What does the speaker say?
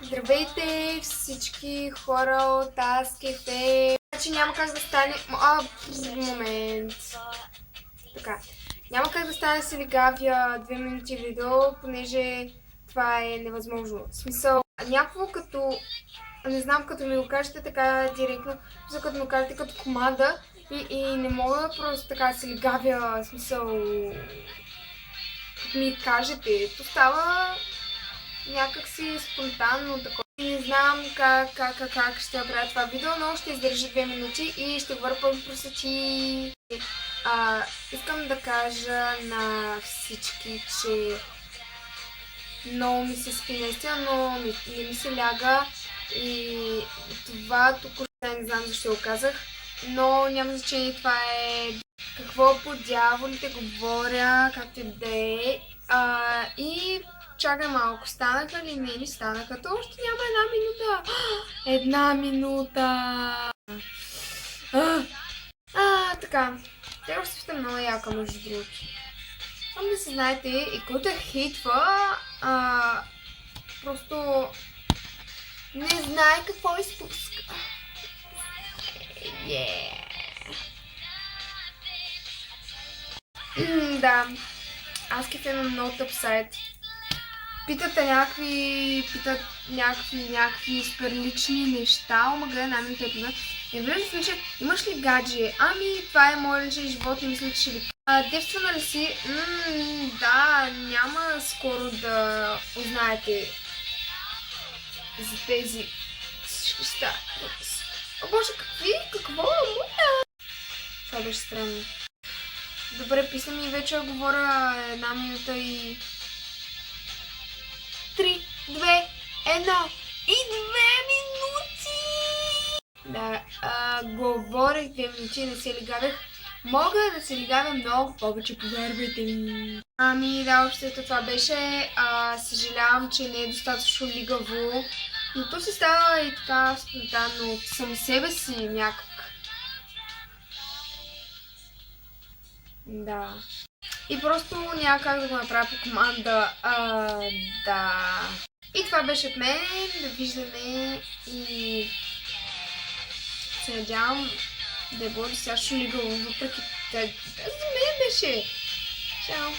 Здравейте всички хора от Аз Кефе. Значи няма как да стане... Момент. Така. Няма как да стане да се лигавя 2 минути видео, понеже това е невъзможно. В смисъл, някакво като... Не знам, като ми го кажете така директно, като ми го кажете като команда и не мога просто така да се лигавя, в смисъл... Като ми кажете, то става някакси спонтанно такова. Не знам как ще направя това видео, но ще издържа 2 минути и ще говоря по-просочи. Искам да кажа на всички, че много ми се спи наистина, но не ми се ляга и това току-що не знам защо го казах, но няма значение, това е какво по дяволите говоря, както и да е. И чакай малко, станаха ли? Не станаха. То още няма една минута. Така. Трябва ще сте много яка, между другото. Само да се знаете, и който е хейтва, просто не знае какво изпуска. Да. Аз кефе на много тъп сайт. Питат някакви супер лични неща, гледай най-минута епизод. Не влиза в случай, имаш ли гадже? Това е мой личен живот, не мисля, че ще ви... Девствена ли си? Да, няма скоро да узнаете за тези неща. О боже, какво? Това беше странно. Добре, писна ми вече говоря 1 минута и... 3, 2, 1 и 2 минути! Да, говорех 2 минути, не се лигавях. Мога да се лигавя много повече, повярвайте ми. Да, общото това беше. Съжалявам, че не е достатъчно лигаво. Но то се става и така спонтанно от само себе си някак. Да. И просто няма как да го направя по команда. Да. И това беше от мен. Довиждане и се надявам да е било достатъчно лигаво, въпреки за мен беше. Чао!